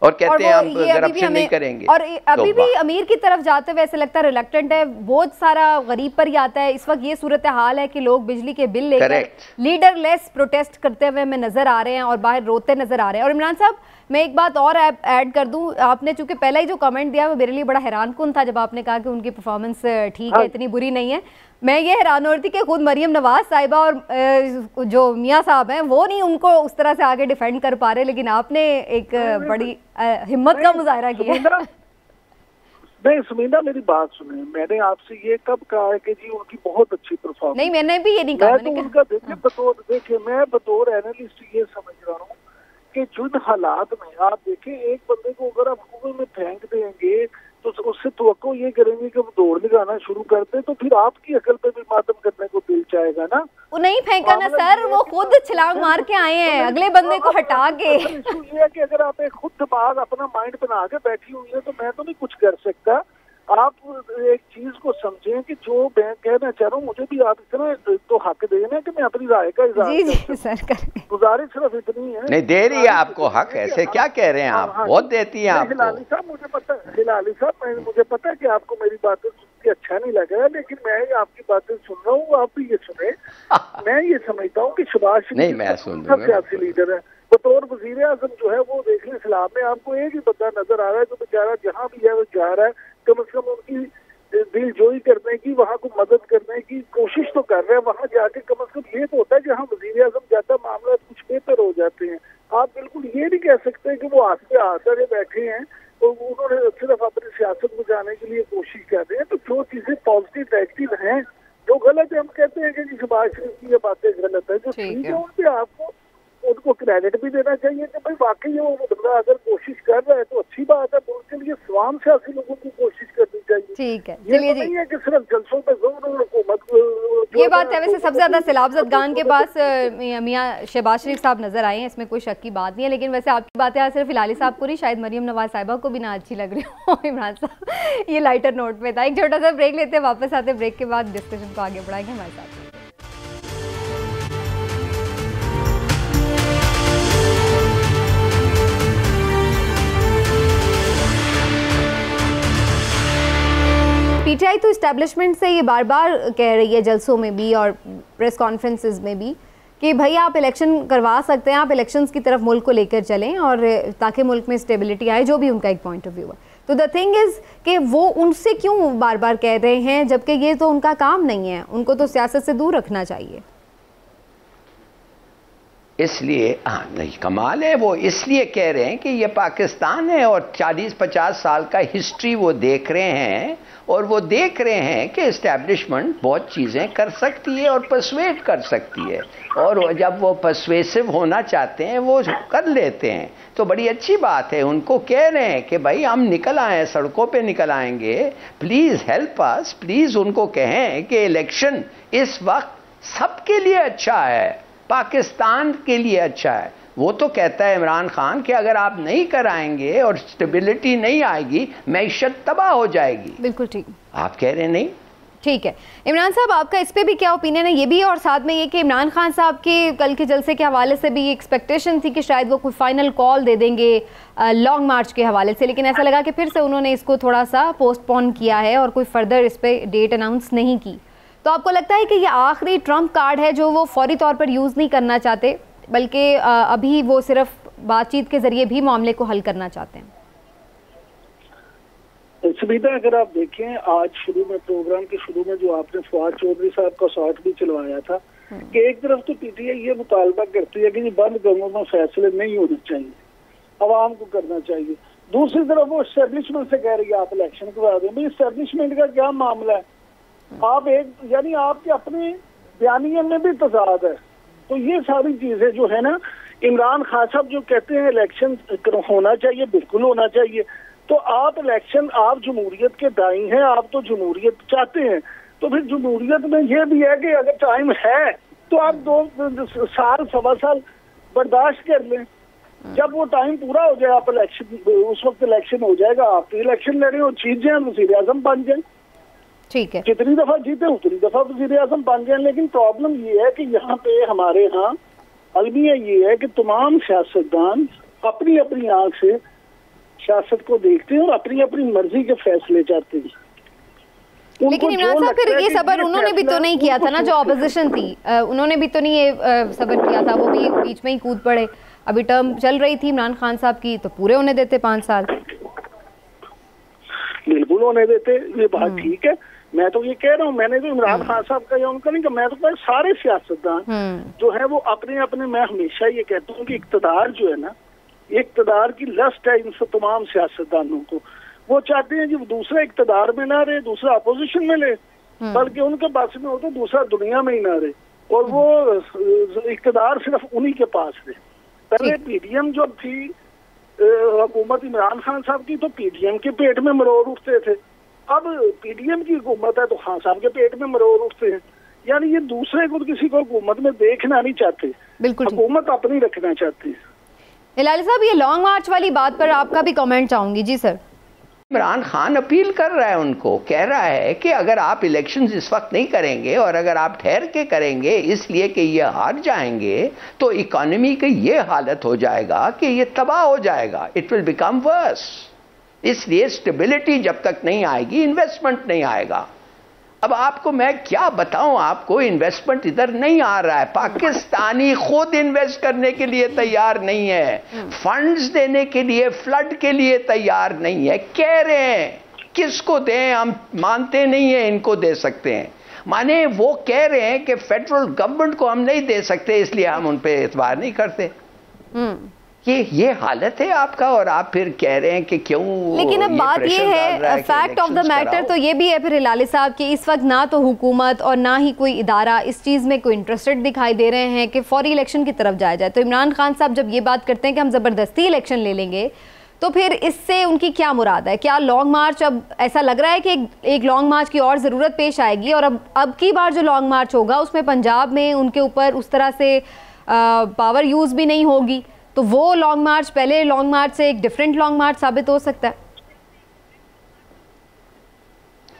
और कहते हैं हम करप्शन नहीं करेंगे। और अभी भी अमीर की तरफ जाते हुए ऐसे लगता है रिलक्टेंट है, बहुत सारा गरीब पर ही आता है। इस वक्त ये सूरत हाल है कि लोग बिजली के बिल लेकर लीडरलेस प्रोटेस्ट करते हुए हमें नजर आ रहे हैं और बाहर रोते नजर आ रहे हैं। और इमरान साहब, मैं एक बात और ऐड कर दूं, आपने चूंकि पहला ही जो कमेंट दिया वो मेरे लिए बड़ा हैरानकुन था, जब आपने कहा कि उनकी परफॉर्मेंस ठीक है, इतनी बुरी नहीं है। मैं ये हैरान हो रही थी कि खुद मरियम नवाज साहिबा और जो मियाँ साहब हैं वो नहीं उनको उस तरह से आगे डिफेंड कर पा रहे, लेकिन आपने एक बड़ी हिम्मत का मुजाहरा किया। नहीं सुमीना, मेरी बात सुने, मैंने आपसे ये कब कहा है कि जी उनकी बहुत अच्छी परफॉर्मेंस? नहीं, मैंने भी ये नहीं कहा। मैं तो उनका देखिए मैं बतौर एनालिस्ट ये समझ रहा हूँ कि जिन हालात में आप देखें, एक बंदे को अगर आप कुएं में फेंक देंगे तो उससे तवक्को ये करेंगे कि वो दौड़ लगाना शुरू कर दे, तो फिर आपकी अकल पे भी मातम करने को दिल चाहेगा ना। वो नहीं फेंका ना सर, वो खुद छलांग मार के आए हैं अगले बंदे को हटा के। इशू ये है कि अगर आप एक खुद दिमाग अपना माइंड बना के बैठी हुई है तो मैं तो नहीं कुछ कर सकता। आप एक चीज को समझें कि जो मैं कहना चाह रहा हूँ, मुझे भी आप इतना तो हक देना कि मैं अपनी राय का इज़हार गुजारिश सिर्फ इतनी है। नहीं दे रही है आपको हक, ऐसे क्या कह रहे हैं आप? बहुत देती हैं आपको। हिलाली साहब मुझे पता है, हिलाली साहब मुझे पता है कि आपको मेरी बातें सुन के अच्छा नहीं लग रहा है, लेकिन मैं आपकी बातें सुन रहा हूँ, आप भी ये सुने। मैं ये समझता हूँ कि शहबाज शरीफ सियासी लीडर है, बतौर वजीर आजम जो है वो देख लें, इस्लाम में आपको एक ही बंदा नजर आ रहा है जो बेचारा जहाँ भी है वो जा रहा है, कम से कम उनकी दिल जोई करने की, वहाँ को मदद करने की कोशिश तो कर रहे हैं। वहाँ जाके कम से कम ये तो होता है जहाँ वजीर आजम जाता है मामला कुछ बेहतर हो जाते हैं। आप बिल्कुल ये नहीं कह सकते कि वो हाथ पे आकर बैठे हैं तो उन्होंने सिर्फ अपनी सियासत में जाने के लिए कोशिश कर रहे हैं। तो जो चीजें पॉजिटिव नेगेटिव हैं, जो गलत है हम कहते हैं कि शहबाज शरीफ की ये बातें गलत है, जो ठीक है उन पे आपको उनको क्रेडिट भी देना चाहिए कि भाई वाकई वो बंदा अगर कोशिश कर रहा है तो अच्छी बात है, उसके लिए स्वाम से ऐसे लोगों की कोशिश करनी चाहिए। ठीक है, चलिए जी। नहीं है कि सिर्फ जलसों पे जोर हुकूमत, ये बात है। वैसे सबसे ज्यादा सैलाब गान के पास मियाँ शहबाज शरीफ साहब नजर आए हैं, इसमें कोई शक की बात नहीं है। लेकिन वैसे आपकी बातें आज सिर्फ हिलाली साहब को नहीं, शायद मरियम नवाज साहिबा को भी ना अच्छी लग रही हो। इमरान साहब ये लाइटर नोट पे था। एक छोटा सा ब्रेक लेते हैं, वापस आते हैं, ब्रेक के बाद डिस्कशन को आगे बढ़ाएंगे हमारे साथ। पीटीआई तो इस्टेब्लिशमेंट से ये बार बार कह रही है जलसों में भी और प्रेस कॉन्फ्रेंसेस में भी कि भाई आप इलेक्शन करवा सकते हैं, आप इलेक्शंस की तरफ मुल्क को लेकर चलें और ताकि मुल्क में स्टेबिलिटी आए, जो भी उनका एक पॉइंट ऑफ व्यू है। तो द थिंग इज़ कि वो उनसे क्यों बार बार कह रहे हैं, जबकि ये तो उनका काम नहीं है, उनको तो सियासत से दूर रखना चाहिए। इसलिए नहीं, कमाल है, वो इसलिए कह रहे हैं कि ये पाकिस्तान है और 40-50 साल का हिस्ट्री वो देख रहे हैं और वो देख रहे हैं कि इस्टेब्लिशमेंट बहुत चीज़ें कर सकती है और पर्सुएट कर सकती है, और जब वो पर्सुएसिव होना चाहते हैं वो कर लेते हैं। तो बड़ी अच्छी बात है, उनको कह रहे हैं कि भाई हम निकल आए, सड़कों पे निकल आएंगे, प्लीज़ हेल्प अस। प्लीज़ उनको कहें कि इलेक्शन इस वक्त सबके लिए अच्छा है, पाकिस्तान के लिए अच्छा है। वो तो कहता है इमरान खान कि अगर आप नहीं कराएंगे और स्टेबिलिटी नहीं आएगी, मैशत तबाह हो जाएगी। बिल्कुल ठीक। आप कह रहे हैं नहीं, ठीक है। इमरान साहब आपका इस पे भी क्या ओपिनियन है? ये भी, और साथ में ये कि इमरान खान साहब के कल के जलसे के हवाले से भी ये एक्सपेक्टेशन थी कि शायद वो कोई फाइनल कॉल दे देंगे लॉन्ग मार्च के हवाले से, लेकिन ऐसा लगा कि फिर से उन्होंने इसको थोड़ा सा पोस्टपोन किया है और कोई फर्दर इस पर डेट अनाउंस नहीं की। तो आपको लगता है कि ये आखिरी ट्रम्प कार्ड है जो वो फौरी तौर पर यूज़ नहीं करना चाहते, बल्कि अभी वो सिर्फ बातचीत के जरिए भी मामले को हल करना चाहते हैं? सुविधा अगर आप देखें, आज शुरू में प्रोग्राम के शुरू में जो आपने फवाद चौधरी साहब का शॉट भी चलवाया था कि एक तरफ तो पीटीआई ये मुतालबा करती है कि ये बंद कमरों में फैसले नहीं होने चाहिए, आवाम को करना चाहिए, दूसरी तरफ वो एस्टेब्लिशमेंट से कह रही है आप इलेक्शन करवा दें। भाई एस्टेब्लिशमेंट का क्या मामला है? आप एक यानी आपके अपने बयानिया में भी तजाद है। तो ये सारी चीजें जो है ना, इमरान खान साहब जो कहते हैं इलेक्शन होना चाहिए, बिल्कुल होना चाहिए। तो आप इलेक्शन, आप जमहूरियत के दाई हैं, आप तो जमहूरियत चाहते हैं, तो फिर जमहूरियत में ये भी है कि अगर टाइम है तो आप 2 साल 1.25 साल बर्दाश्त कर लें। जब वो टाइम पूरा हो जाए आप इलेक्शन, उस वक्त इलेक्शन हो जाएगा, आप इलेक्शन लड़े और जीत जाए, वज़ीर आज़म बन जाए। ठीक है, जितनी दफा जीते उतनी दफा वज़ीर आज़म बन जाए। लेकिन प्रॉब्लम ये है कि यहाँ पे हमारे यहाँ अलमिया ये है कि तमाम सियासतदान अपनी अपनी आंख से सियासत को देखते हैं और अपनी अपनी मर्जी के फैसले चाहते हैं। लेकिन इमरान साहब फिर ये सबर उन्होंने भी तो नहीं किया था ना, जो ऑपोजिशन थी उन्होंने भी तो नहीं ये सबर किया था, वो भी बीच में ही कूद पड़े। अभी टर्म चल रही थी इमरान खान साहब की, तो पूरे होने देते 5 साल। बिल्कुल होने देते, ये बात ठीक है। मैं तो ये कह रहा हूँ, मैंने तो इमरान खान साहब का या उनका नहीं कहा, मैं तो कहा सारे सियासतदान जो है वो अपने अपने, मैं हमेशा ये कहता हूँ कि इक्तदार जो है ना, इक्तदार की लस्ट है इन तमाम सियासतदानों को। वो चाहते हैं कि दूसरा इक्तदार में ना रहे, दूसरा अपोजिशन में ले, बल्कि उनके पास में हो तो दूसरा दुनिया में ही ना रहे, और वो इक्तदार सिर्फ उन्हीं के पास रहे। पहले पीडीएम जो थी हुकूमत इमरान खान साहब की, तो पीडीएम के पेट में मरोड़ उठते थे। अब पीडीएम की हुकूमत है तो खान साहब के पेट में मरोड़ उठते हैं। यानी ये दूसरे को किसी को हुकूमत में देखना नहीं चाहते, बिल्कुल हुकूमत अपनी रखना चाहती है। हिलाली साहब, ये लॉन्ग मार्च वाली बात पर आपका भी कमेंट चाहूंगी। जी सर। इमरान खान अपील कर रहा है उनको, कह रहा है कि अगर आप इलेक्शंस इस वक्त नहीं करेंगे और अगर आप ठहर के करेंगे इसलिए कि ये हार जाएंगे तो इकोनॉमी की ये हालत हो जाएगा कि ये तबाह हो जाएगा, इट विल बिकम वर्स। इसलिए स्टेबिलिटी जब तक नहीं आएगी इन्वेस्टमेंट नहीं आएगा। अब आपको मैं क्या बताऊं, आपको इन्वेस्टमेंट इधर नहीं आ रहा है, पाकिस्तानी खुद इन्वेस्ट करने के लिए तैयार नहीं है, फंड्स देने के लिए, फ्लड के लिए तैयार नहीं है। कह रहे हैं किसको दें, हम मानते नहीं है इनको दे सकते हैं, माने वो कह रहे हैं कि फेडरल गवर्नमेंट को हम नहीं दे सकते इसलिए हम उन पर एतबार नहीं करते। ये हालत है आपका, और आप फिर कह रहे हैं कि क्यों। लेकिन अब बात ये है, फैक्ट ऑफ द मैटर तो ये भी है फिर हिलाली साहब कि इस वक्त ना तो हुकूमत और ना ही कोई इदारा इस चीज़ में कोई इंटरेस्टेड दिखाई दे रहे हैं कि फौरी इलेक्शन की तरफ जाया जाए। तो इमरान खान साहब जब ये बात करते हैं कि हम ज़बरदस्ती इलेक्शन ले लेंगे, तो फिर इससे उनकी क्या मुराद है? क्या लॉन्ग मार्च, अब ऐसा लग रहा है कि एक लॉन्ग मार्च की और ज़रूरत पेश आएगी, और अब की बार जो लॉन्ग मार्च होगा उसमें पंजाब में उनके ऊपर उस तरह से पावर यूज़ भी नहीं होगी, तो वो लॉन्ग मार्च पहले लॉन्ग मार्च से एक डिफरेंट लॉन्ग मार्च साबित हो सकता है।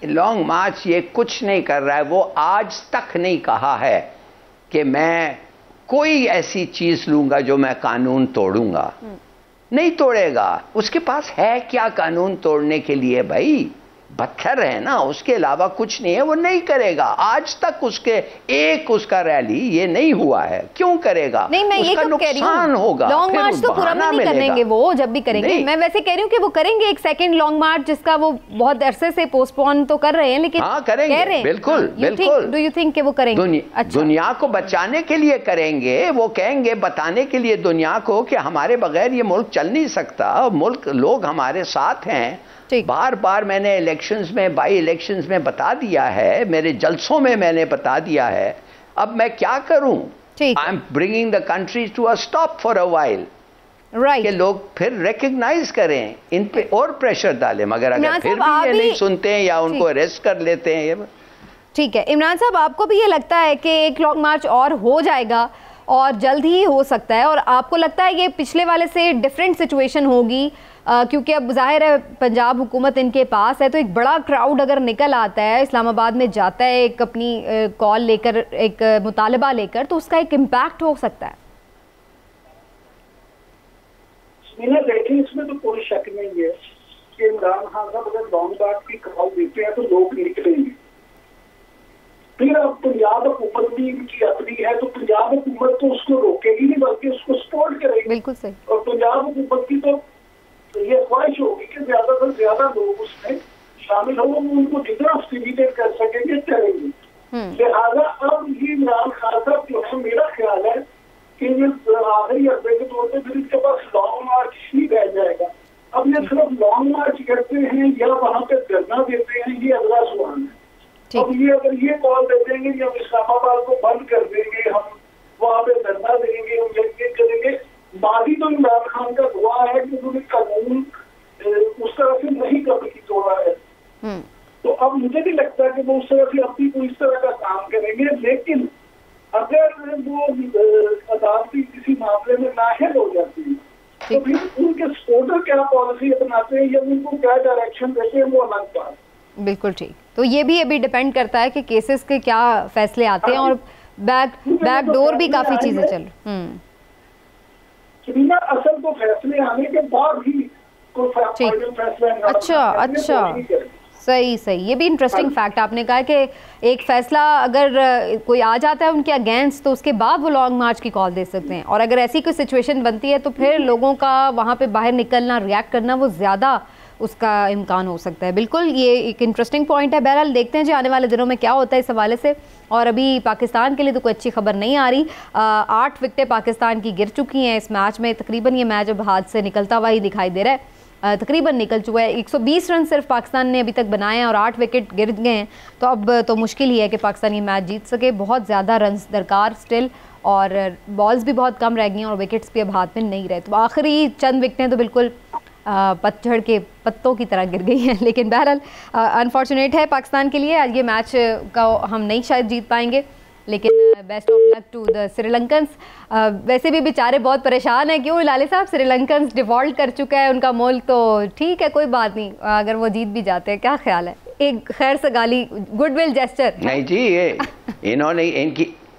लॉन्ग मार्च ये कुछ नहीं कर रहा है, वो आज तक नहीं कहा है कि मैं कोई ऐसी चीज लूंगा जो मैं कानून तोड़ूंगा। नहीं तोड़ेगा, उसके पास है क्या कानून तोड़ने के लिए? भाई पत्थर है ना, उसके अलावा कुछ नहीं है, वो नहीं करेगा। आज तक उसका रैली ये नहीं हुआ है, क्यों करेगा? नहीं, मैं ये तो कह रही हूँ होगा, लॉन्ग मार्च तो पूरा नहीं करेंगे वो, जब भी करेंगे। मैं वैसे कह रही हूँ कि वो करेंगे एक सेकंड लॉन्ग मार्च, जिसका वो बहुत अरसे से पोस्टपोन तो कर रहे हैं, लेकिन हाँ करेंगे, बिल्कुल बिल्कुल। डू यू थिंक कि वो करेंगे? दुनिया को बचाने के लिए करेंगे, वो कहेंगे बताने के लिए दुनिया को कि हमारे बगैर ये मुल्क चल नहीं सकता, मुल्क लोग हमारे साथ हैं। बार बार मैंने इलेक्शंस में, बाई इलेक्शंस में बता दिया है, मेरे जलसों में मैंने बता दिया है। अब मैं क्या करूं? I am bringing the country to a stop for a while, कि लोग फिर रिकग्नाइज करें, इन पे और प्रेशर डालें, मगर अगर फिर भी ये नहीं सुनते हैं या उनको अरेस्ट कर लेते हैं। ये ठीक है। इमरान साहब, आपको भी ये लगता है कि एक लॉन्ग मार्च और हो जाएगा और जल्द ही हो सकता है, और आपको लगता है ये पिछले वाले से डिफरेंट सिचुएशन होगी? क्योंकि अब जाहिर है पंजाब हुकूमत इनके पास है, तो एक बड़ा क्राउड अगर निकल आता है, इस्लामाबाद में जाता है एक अपनी कॉल लेकर, एक मुतालबा लेकर, तो उसका एक इम्पैक्ट हो सकता है। देखिए, इसमें तो कोई शक नहीं है कि इमरान खान साहब अगर लॉन्ग मार्च की कॉल देते हैं तो लोग निकलेंगे। फिर अब पंजाब हुकूमत भी इनकी अपनी है, तो पंजाब हुकूमत तो उसको रोकेगी नहीं बल्कि उसको सपोर्ट करेगी। बिल्कुल सही। और पंजाब हुकूमत की तो ये ख्वाहिश होगी कि ज्यादा से ज्यादा लोग उसमें शामिल होंगे, उनको जितना फैसिलिटेट कर सकेंगे करेंगे। लिहाजा अब ये इमरान खान साहब जो है, मेरा ख्याल है कि ये आखिरी अरबे के तौर पर फिर इसके पास लॉन्ग मार्च ही रह जाएगा। अब ये सिर्फ लॉन्ग मार्च करते हैं या वहाँ पे धरना देते हैं, ये अगला सवाल है। अब ये अगर ये कॉल दे देंगे कि हम इस्लामाबाद को बंद कर देंगे, हम वहाँ पे धरना देंगे, हम ये करेंगे, बाकी तो इमरान खान का दुआ है कि उन्होंने कानून उस तरह से नहीं कभी तोड़ा है। तो अब मुझे नहीं लगता कि वो उस तरह से अपनी कोई इस तरह का काम करेंगे, लेकिन अगर वो अदालती किसी मामले में नाअहल हो जाती है तो फिर उनके सपोर्टर क्या पॉलिसी अपनाते हैं या उनको क्या डायरेक्शन देते हैं, वो अलग बात। बिल्कुल ठीक। तो ये भी अभी डिपेंड करता है कि केसेस के क्या फैसले आते हैं, और बैक डोर भी काफी चीजें चल असल तो फैसले आने के बाद ही कोई फाइनल फैसला। अच्छा, सही सही, ये भी इंटरेस्टिंग फैक्ट आपने कहा कि एक फैसला अगर कोई आ जाता है उनके अगेंस्ट तो उसके बाद वो लॉन्ग मार्च की कॉल दे सकते हैं, और अगर ऐसी कोई सिचुएशन बनती है तो फिर लोगों का वहाँ पे बाहर निकलना, रिएक्ट करना, वो ज़्यादा उसका इम्कान हो सकता है। बिल्कुल, ये एक इंटरेस्टिंग पॉइंट है। बहरहाल देखते हैं जी आने वाले दिनों में क्या होता है इस हवाले से। और अभी पाकिस्तान के लिए तो कोई अच्छी खबर नहीं आ रही। 8 विकेटें पाकिस्तान की गिर चुकी हैं इस मैच में। तकरीबन ये मैच अब हाथ से निकलता हुआ ही दिखाई दे रहा है, तकरीबन निकल चुका है। 120 रन सिर्फ पाकिस्तान ने अभी तक बनाए हैं और 8 विकेट गिर गए हैं, तो अब तो मुश्किल ही है कि पाकिस्तान ये मैच जीत सके। बहुत ज़्यादा रन दरकार स्टिल, और बॉल्स भी बहुत कम रह गई हैं और विकेट्स भी अब हाथ में नहीं रहे। तो आखिरी चंद विकेटें तो बिल्कुल पतझड़ के पत्तों की तरह गिर गई हैं। लेकिन बहरहाल अनफॉर्चुनेट है पाकिस्तान के लिए, ये मैच का हम नहीं शायद जीत पाएंगे, लेकिन best of luck to the Sri Lankans. वैसे भी बेचारे बहुत परेशान हैं। क्यों लाले साहब, श्रीलंकन्स डिफॉल्ट कर चुका है उनका मुल्क, तो ठीक है कोई बात नहीं, अगर वो जीत भी जाते हैं, क्या ख्याल है? एक खैर सगाली, गुडविल जेस्चर। नहीं जी, ये इन्होंने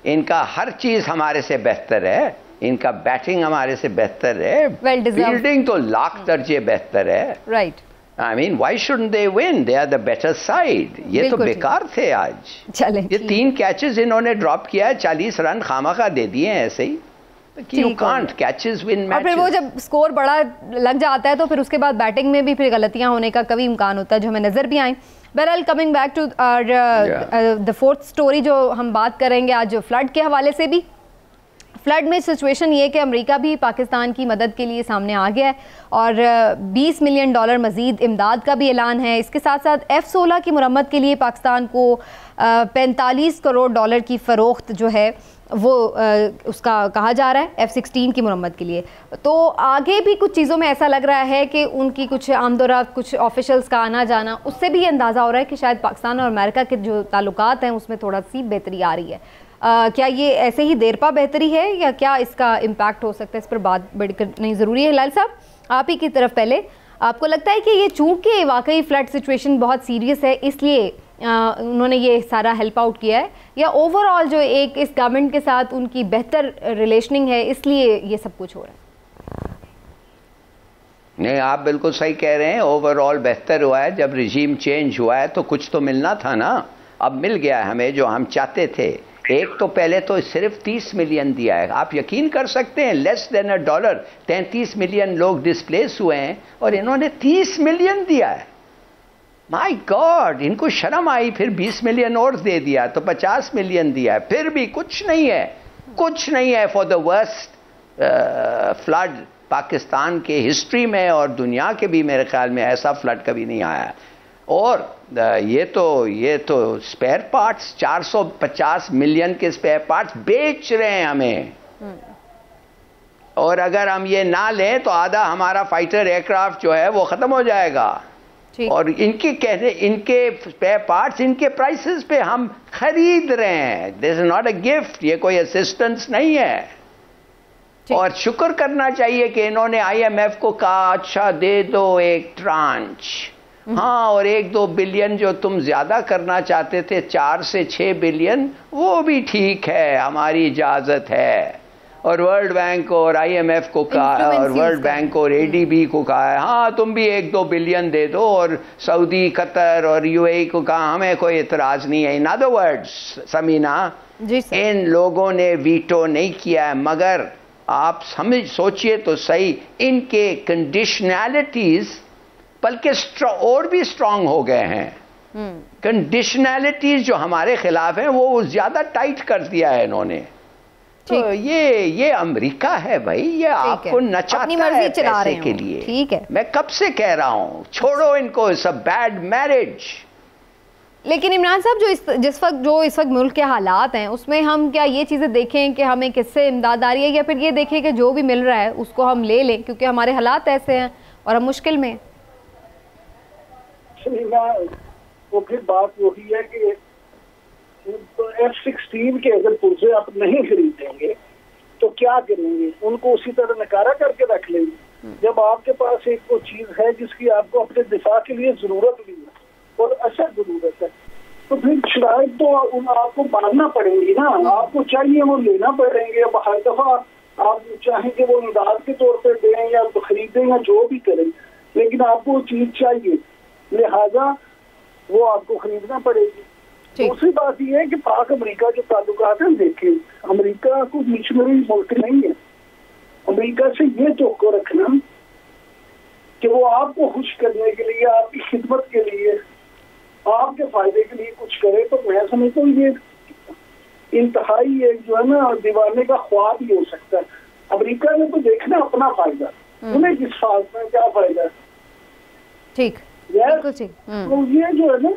इनका हर चीज हमारे से बेहतर है। इनका बैटिंग हमारे से बेहतर है, फील्डिंग तो लाख दर्जे बेहतर है। Right, I mean, why shouldn't they win? They are the better side. ये तो बेकार थे आज। चले, ये 3 कैचेस इन्होंने ड्रॉप किया है, 40 रन खामखा दे दिए हैं ऐसे ही। You can't catches win matches. और फिर वो जब स्कोर बड़ा लग जाता है तो फिर उसके बाद बैटिंग में भी फिर गलतियां होने का कभी इम्कान होता है, जो हमें नजर भी आए। बहरहाल coming back to the fourth story जो हम बात करेंगे आज फ्लड के हवाले से भी। फ्लड में सिचुएशन ये कि अमेरिका भी पाकिस्तान की मदद के लिए सामने आ गया है और $20 मिलियन मज़ीद इमदाद का भी ऐलान है। इसके साथ साथ F-16 की मुरम्मत के लिए पाकिस्तान को $45 करोड़ की फ़रोख्त जो है वो उसका कहा जा रहा है F-16 की मुरम्मत के लिए। तो आगे भी कुछ चीज़ों में ऐसा लग रहा है कि उनकी कुछ आमदोरफ्त, कुछ ऑफिशल्स का आना जाना, उससे भी ये अंदाज़ा हो रहा है कि शायद पाकिस्तान और अमेरिका के जो ताल्लुकात हैं उसमें थोड़ा सी बेहतरी आ रही है। क्या ये ऐसे ही देरपा बेहतरी है या क्या इसका इम्पैक्ट हो सकता है, इस पर बात बड़ी करनी ज़रूरी है। हिलाल साहब, आप ही की तरफ पहले, आपको लगता है कि ये चूँकि वाकई फ्लड सिचुएशन बहुत सीरियस है इसलिए उन्होंने ये सारा हेल्प आउट किया है, या ओवरऑल जो एक इस गवर्नमेंट के साथ उनकी बेहतर रिलेशनिंग है इसलिए ये सब कुछ हो रहा है? नहीं, आप बिल्कुल सही कह रहे हैं। ओवरऑल बेहतर हुआ है। जब रिजीम चेंज हुआ है तो कुछ तो मिलना था ना, अब मिल गया है हमें जो हम चाहते थे। एक तो पहले तो सिर्फ 30 मिलियन दिया है। आप यकीन कर सकते हैं, लेस देन $1, 33 मिलियन लोग डिस्प्लेस हुए हैं और इन्होंने 30 मिलियन दिया है। माय गॉड, इनको शर्म आई। फिर 20 मिलियन और दे दिया तो 50 मिलियन दिया है, फिर भी कुछ नहीं है, कुछ नहीं है for the worst flood Pakistan के हिस्ट्री में और दुनिया के भी मेरे ख्याल में ऐसा फ्लड कभी नहीं आया। और ये तो स्पेयर पार्ट्स, 450 मिलियन के स्पेयर पार्ट्स बेच रहे हैं हमें। और अगर हम ये ना लें तो आधा हमारा फाइटर एयरक्राफ्ट जो है वो खत्म हो जाएगा। और इनके स्पेयर पार्ट्स इनके प्राइसेस पे हम खरीद रहे हैं। This is not a gift, ये कोई असिस्टेंस नहीं है। और शुक्र करना चाहिए कि इन्होंने IMF को कहा अच्छा दे दो एक ट्रांच। हाँ, और 1-2 बिलियन जो तुम ज्यादा करना चाहते थे, 4 से 6 बिलियन, वो भी ठीक है, हमारी इजाजत है। और वर्ल्ड बैंक और IMF को कहा और वर्ल्ड बैंक और ADB को कहा है हाँ तुम भी 1-2 बिलियन दे दो। और सऊदी, कतर और UAE को कहा हमें कोई इतराज नहीं है। इन अदर वर्ड्स समीना, इन लोगों ने वीटो नहीं किया है, मगर आप सोचिए तो सही, इनके कंडीशनैलिटीज बल्कि और भी स्ट्रांग हो गए हैं। कंडीशनैलिटीज जो हमारे खिलाफ हैं वो ज्यादा टाइट कर दिया है इन्होंने। तो ये अमेरिका है भाई, ये आपको नचाता है पैसे के लिए। ठीक है, मैं कब से कह रहा हूं छोड़ो इनको, इट्स अ बैड मैरिज। लेकिन इमरान साहब, जो इस वक्त मुल्क के हालात हैं उसमें हम क्या ये चीज़ें देखें कि हमें किससे इमदाद आ रही है, या फिर ये देखें कि जो भी मिल रहा है उसको हम ले लें क्योंकि हमारे हालात ऐसे हैं और हम मुश्किल में। वो फिर बात वही है कि F-16 के अगर पुर्जे आप नहीं खरीदेंगे तो क्या करेंगे? उनको उसी तरह नकारा करके रख लेंगे। जब आपके पास एक वो चीज है जिसकी आपको अपने दिफा के लिए जरूरत भी है और अच्छा जरूरत है, तो फिर शायद तो आपको मानना पड़ेगी ना, आपको चाहिए वो लेना पड़ेंगे। अब हर दफा आप चाहेंगे वो इमदाद के तौर पर दें या खरीदें या जो भी करें, लेकिन आपको वो चीज चाहिए, लिहाजा वो आपको खरीदना पड़ेगी। दूसरी बात यह है कि पाक अमेरिका जो ताल्लुकात है, देखें अमेरिका कोई मिशनरी मुल्क नहीं है। अमेरिका से ये तवक्को रखना कि वो आपको खुश करने के लिए, आपकी खिदमत के लिए, आपके फायदे के लिए कुछ करे, तो मैं समझता हूँ ये इंतहाई एक जो है ना दीवाने का ख्वाब ही हो सकता है। अमेरिका ने तो देखना अपना फायदा, उन्हें किस फायदा में क्या फायदा है। ठीक, बिल्कुल ठीक। तो ये जो है ना,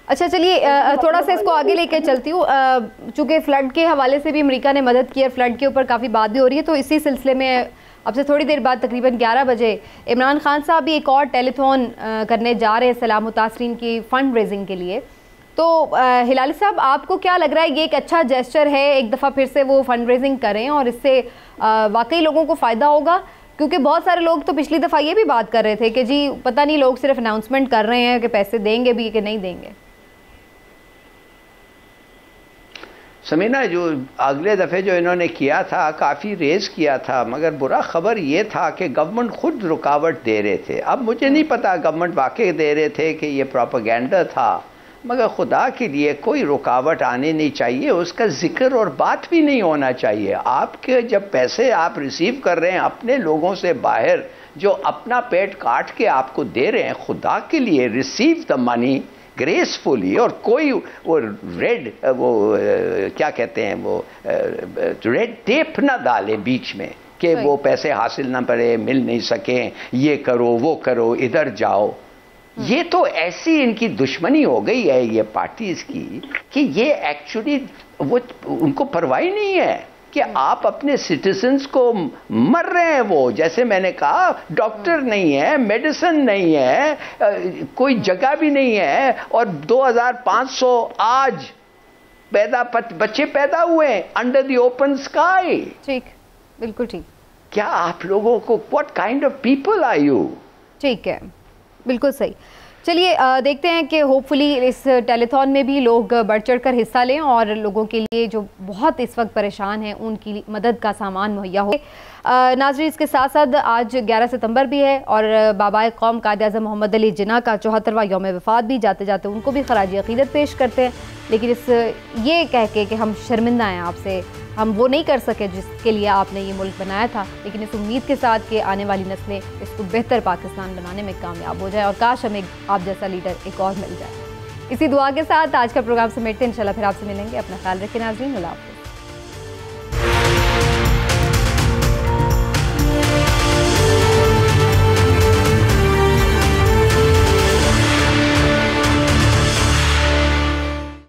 अच्छा चलिए थोड़ा सा इसको आगे लेकर चलती हूँ। चूँकि फ्लड के हवाले से भी अमेरिका ने मदद की है, फ्लड के ऊपर काफ़ी बात भी हो रही है, तो इसी सिलसिले में अब से थोड़ी देर बाद तकरीबन 11 बजे इमरान खान साहब भी एक और टेलीथॉन करने जा रहे हैं सैलाब मुतासरीन की फ़ंड रेजिंग के लिए। तो हिलाली साहब, आपको क्या लग रहा है, ये एक अच्छा जेस्चर है, एक दफ़ा फिर से वो फंड रेजिंग करें और इससे वाकई लोगों को फ़ायदा होगा? क्योंकि बहुत सारे लोग तो पिछली दफ़ा ये भी बात कर रहे थे कि जी पता नहीं लोग सिर्फ अनाउंसमेंट कर रहे हैं कि पैसे देंगे भी कि नहीं देंगे। समीना, जो अगले दफ़े जो इन्होंने किया था काफ़ी रेज किया था, मगर बुरा ख़बर ये था कि गवर्नमेंट खुद रुकावट दे रहे थे। अब मुझे नहीं पता गवर्नमेंट वाकई दे रहे थे कि ये प्रोपेगेंडा था, मगर खुदा के लिए कोई रुकावट आनी नहीं चाहिए, उसका जिक्र और बात भी नहीं होना चाहिए। आपके जब पैसे आप रिसीव कर रहे हैं अपने लोगों से बाहर, जो अपना पेट काट के आपको दे रहे हैं, खुदा के लिए रिसीव द मनी ग्रेसफुली, और कोई वो रेड क्या कहते हैं वो रेड टेप ना डाले बीच में कि वो पैसे हासिल ना पड़े, मिल नहीं सके, ये करो वो करो, इधर जाओ। ये तो ऐसी इनकी दुश्मनी हो गई है ये पार्टीज की कि ये एक्चुअली वो उनको परवाह नहीं है कि आप अपने सिटीजन्स को मर रहे हैं। वो जैसे मैंने कहा, डॉक्टर नहीं है, मेडिसिन नहीं है, कोई जगह भी नहीं है, और 2500 आज बच्चे पैदा हुए हैं अंडर द ओपन स्काई। ठीक, बिल्कुल ठीक। क्या आप लोगों को, what kind of people are you? ठीक है, बिल्कुल सही। चलिए देखते हैं कि होपफुली इस टेलीथॉन में भी लोग बढ़ चढ़ कर हिस्सा लें और लोगों के लिए जो बहुत इस वक्त परेशान हैं उनकी मदद का सामान मुहैया हो। नाज़रीन, इसके साथ साथ आज 11 सितंबर भी है और बाबाए कौम कायद-ए-आज़म मोहम्मद अली जिन्ना का 74वां यौम वफ़ात भी। जाते जाते उनको भी खराज अक़ीदत पेश करते हैं, लेकिन ये कह के कि हम शर्मिंदा हैं आपसे, हम वो नहीं कर सके जिसके लिए आपने ये मुल्क बनाया था, लेकिन इस उम्मीद के साथ कि आने वाली नस्लें इसको बेहतर पाकिस्तान बनाने में कामयाब हो जाए और काश हमें आप जैसा लीडर एक और मिल जाए। इसी दुआ के साथ आज का प्रोग्राम समेटते हैं। इंशाल्लाह फिर आपसे मिलेंगे। अपना ख्याल रखें नाज़रीन, अल्लाह हाफ़िज़।